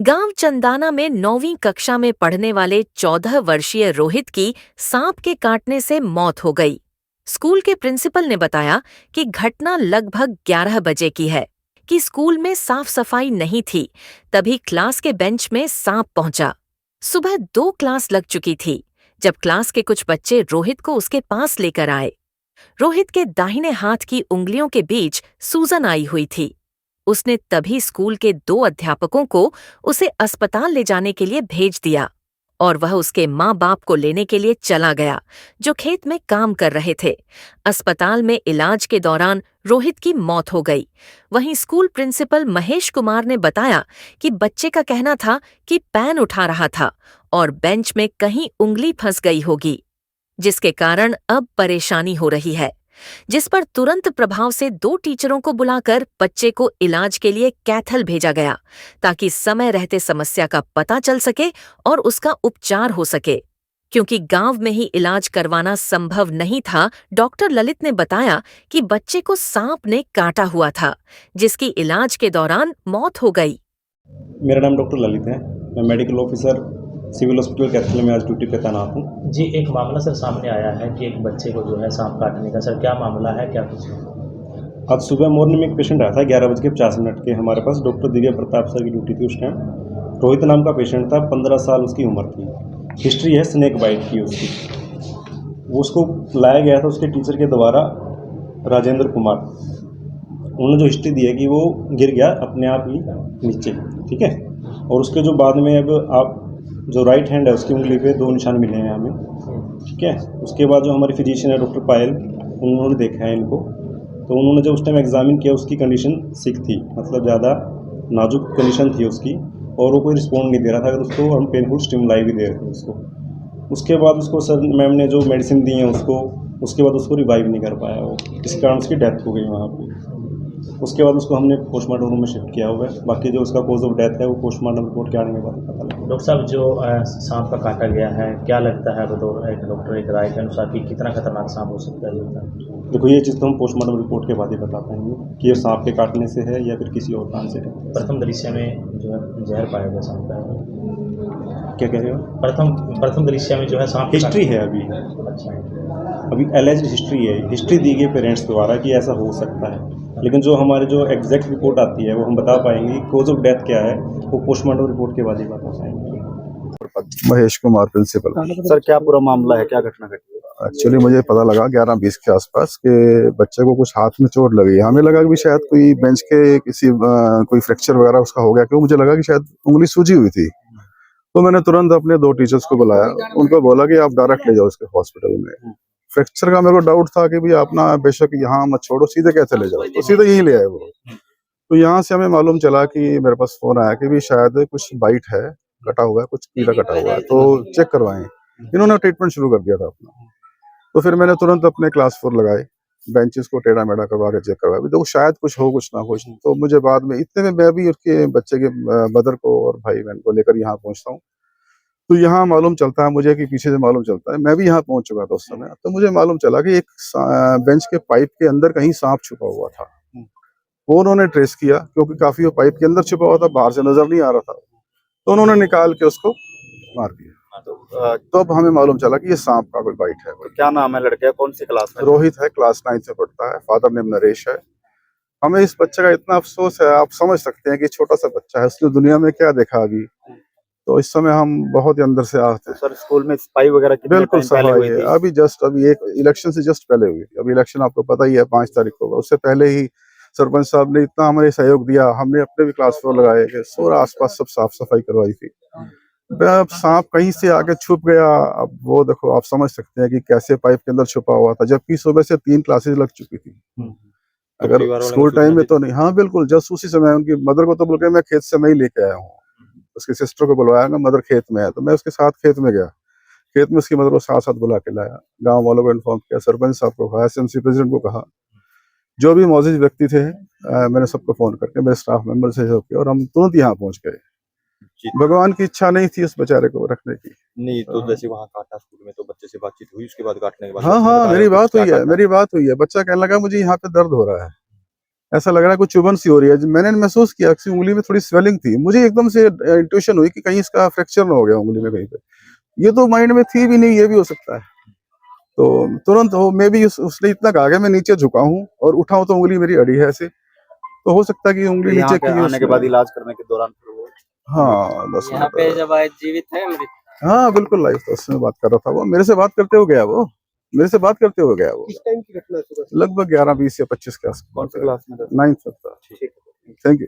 गांव चंदाना में 9वीं कक्षा में पढ़ने वाले 14 वर्षीय रोहित की सांप के काटने से मौत हो गई। स्कूल के प्रिंसिपल ने बताया कि घटना लगभग 11 बजे की है कि स्कूल में साफ सफाई नहीं थी, तभी क्लास के बेंच में सांप पहुंचा। सुबह 2 क्लास लग चुकी थी जब क्लास के कुछ बच्चे रोहित को उसके पास लेकर आए। रोहित के दाहिने हाथ की उंगलियों के बीच सूजन आई हुई थी। उसने तभी स्कूल के 2 अध्यापकों को उसे अस्पताल ले जाने के लिए भेज दिया और वह उसके माँ-बाप को लेने के लिए चला गया, जो खेत में काम कर रहे थे। अस्पताल में इलाज के दौरान रोहित की मौत हो गई। वहीं स्कूल प्रिंसिपल महेश कुमार ने बताया कि बच्चे का कहना था कि पेन उठा रहा था और बेंच में कहीं उंगली फंस गई होगी, जिसके कारण अब परेशानी हो रही है, जिस पर तुरंत प्रभाव से 2 टीचरों को बुलाकर बच्चे को इलाज के लिए कैथल भेजा गया, ताकि समय रहते समस्या का पता चल सके और उसका उपचार हो सके। क्योंकि गांव में ही इलाज करवाना संभव नहीं था, डॉक्टर ललित ने बताया कि बच्चे को सांप ने काटा हुआ था, जिसकी इलाज के दौरान मौत हो गई। मेरा नाम डॉक्टर ललित है। मैं medical officer civil hospital Kaithal में आज ड्यूटी पे तैनात हूँ। जी, एक मामला सर सामने आया है कि एक बच्चे को जो है सांप काटने का। सर क्या मामला है, क्या कुछ है? आज सुबह मॉर्निंग में एक पेशेंट आया था 11:50 के हमारे पास। डॉक्टर दिव्या प्रताप सर की ड्यूटी थी उस टाइम। रोहित नाम का पेशेंट था, 15 साल उसकी उम्र थी। हिस्ट्री है स्नेक बाइट की उसकी। वो उसको लाया गया था उसके टीचर के द्वारा, राजेंद्र कुमार। उन्होंने जो हिस्ट्री दी है कि वो गिर गया अपने आप ही नीचे, ठीक है। और उसके जो बाद में अब आप जो राइट हैंड है उसकी उंगली पे 2 निशान मिले हैं हमें, ठीक है। उसके बाद जो हमारी फिजिशियन है डॉक्टर पायल, उन्होंने देखा है इनको। तो उन्होंने जब उस टाइम एग्जामिन किया उसकी कंडीशन सिक थी, मतलब ज़्यादा नाजुक कंडीशन थी उसकी, और वो कोई रिस्पॉन्ड नहीं दे रहा था। अगर उसको हम पेनफुल स्टिमुलाई भी दे रहे थे उसको। उसके बाद उसको सर मैम ने जो मेडिसिन दी है उसके बाद उसको रिवाइव नहीं कर पाया वो, इस कारण उसकी डेथ हो गई वहाँ पे। उसके बाद उसको हमने पोस्टमार्टम रूम में शिफ्ट किया हुआ है। बाकी जो उसका कॉज ऑफ डेथ है वो पोस्टमार्टम रिपोर्ट के आने के बाद पता लगेगा। डॉक्टर साहब, जो सांप का काटा गया है, क्या लगता है बतौर एक डॉक्टर, एक राय के अनुसार कि कितना खतरनाक सांप हो सकता है ये? देखो, ये चीज़ तो हम पोस्टमार्टम रिपोर्ट के बाद ही बता पाएंगे कि ये सांप के काटने से है या फिर किसी और कारण से है। प्रथम दृश्य में जो है जहर पाया गया सांप का है। क्या कह रहे हो? प्रथम दृश्य में जो है सांप हिस्ट्री है अभी। अच्छा। अभी एलिज्ड हिस्ट्री है, हिस्ट्री दी गई पेरेंट्स द्वारा कि ऐसा हो सकता है। लेकिन जो हमारे जो एग्जैक्ट रिपोर्ट आती है वो हम बता पाएंगे, कॉज ऑफ डेथ क्या है वो पोस्टमार्टम रिपोर्ट के बाद ही बता पाएंगे। महेश कुमार प्रिंसिपल। सर क्या पूरा मामला है, क्या घटना घटी है? एक्चुअली मुझे पता लगा 11:20 के आसपास कि बच्चे को कुछ हाथ में चोट लगी। हमें लगा कि शायद कोई बेंच के किसी कोई फ्रैक्चर वगैरह उसका हो गया, क्यों मुझे लगा कि शायद उंगली सूजी हुई थी। तो मैंने तुरंत अपने 2 टीचर्स को बुलाया, उनको बोला कि आप डायरेक्ट ले जाओ उसके हॉस्पिटल में। फ्रैक्चर का मेरे को डाउट था कि भाई आप ना बेशक यहाँ मत छोड़ो, सीधे कैसे ले जाओ, तो सीधे यहीं ले आए वो। तो यहाँ से हमें मालूम चला कि मेरे पास फोन आया कि भी शायद कुछ बाइट है, कटा हुआ है, कुछ कीड़ा कटा हुआ है, तो चेक करवाएं। इन्होंने ट्रीटमेंट शुरू कर दिया था अपना। तो फिर मैंने तुरंत अपने क्लास 4 लगाए, बेंचेस को टेढ़ा मेढ़ा करवा के चेक करवाया। देखो शायद कुछ हो, कुछ ना कुछ। तो मुझे बाद में इतने में मैं भी उसके बच्चे के मदर को और भाई बहन को लेकर यहाँ पहुंचता हूँ। तो यहाँ मालूम चलता है मुझे कि पीछे से मालूम चलता है, मैं भी यहाँ पहुंच चुका था उस समय। तो मुझे मालूम चला कि एक बेंच के पाइप के अंदर कहीं सांप छुपा हुआ था। वो उन्होंने ट्रेस किया, क्योंकि काफी वो पाइप के अंदर छुपा हुआ था, बाहर से नजर नहीं आ रहा था। तो उन्होंने निकाल के उसको मार दिया। तो अब हमें मालूम चला कि ये सांप का कोई बाइट है। क्या नाम है लड़के, कौन सी क्लास में? रोहित है, क्लास 9 में पढ़ता है। फादर नेम नरेश है। हमें इस बच्चे का इतना अफसोस है, आप समझ सकते हैं कि छोटा सा बच्चा है, उसने दुनिया में क्या देखा अभी। तो इस समय हम बहुत ही अंदर से आहत हैं। सर स्कूल में सफाई वगैरह कितने बिल्कुल टाइम पहले हुई सफाई है। थी? अभी एक इलेक्शन से जस्ट पहले हुई थी। अभी इलेक्शन आपको पता ही है 5 तारीख को होगा। उससे पहले ही सरपंच साहब ने इतना हमें सहयोग दिया, हमने अपने भी क्लास 4 लगाए कि सोरा आसपास सब साफ सफाई करवाई थी। अब सांप कहीं से आके छुप गया, अब वो देखो आप समझ सकते हैं कि कैसे पाइप के अंदर छुपा हुआ था, जबकि सुबह से 3 क्लासेस लग चुकी थी। अगर स्कूल टाइम में तो नहीं। हाँ बिल्कुल, जस्ट उसी समय उनकी मदर को तो बोल के मैं खेत से मैं ही लेके आया हूँ। उसकी सिस्टर को बुलवाया, मदर खेत में है, तो मैं उसके साथ खेत में गया। खेत में उसकी मदर को साथ साथ बुला के लाया, गांव वालों को इन्फॉर्म किया, सरपंच साहब को कहा, एसएमसी प्रेसिडेंट को कहा, जो भी मौजूद व्यक्ति थे मैंने सबको फोन करके मेरे स्टाफ मेंबर से सहयोग किया और हम तुरंत यहाँ पहुंच गए। भगवान की इच्छा नहीं थी उस बेचारे को रखने की। नहीं तो जैसे वहाँ काटा स्कूल में, तो बच्चे से बातचीत हुई उसके बाद काटने के बाद? हाँ, मेरी बात हुई है। बच्चा कहने लगा मुझे यहाँ पे दर्द हो रहा है। ऐसा लग रहा है कुछ चुभन सी हो रही है। मैंने महसूस किया कि उंगली में थोड़ी स्वेलिंग थी, मुझे एकदम से इंट्यूशन हुई कि कहीं इसका फ्रैक्चर ना हो गया उंगली में कहीं पे। ये तो माइंड में थी भी नहीं, ये भी हो सकता है। तो तुरंत हो मे बी उसने इतना कहा कि मैं नीचे झुका हूँ और उठाऊं तो उंगली मेरी अड़ी है ऐसे, तो हो सकता है कि उंगली यहाँ नीचे के की आने के बाद इलाज करने के दौरान फिर वो हाँ 10 यहाँ मिनट पे जब आए जीवित है मृत? हाँ बिल्कुल लाइव तो उसमें बात कर रहा था वो, मेरे से बात करते हुए गया वो, मेरे से बात करते हुए गया वो। किस टाइम की घटना है सुबह? लगभग 11:20 या 25 के आसपास। कौन सी क्लास में था? 9th तक था। Thank you.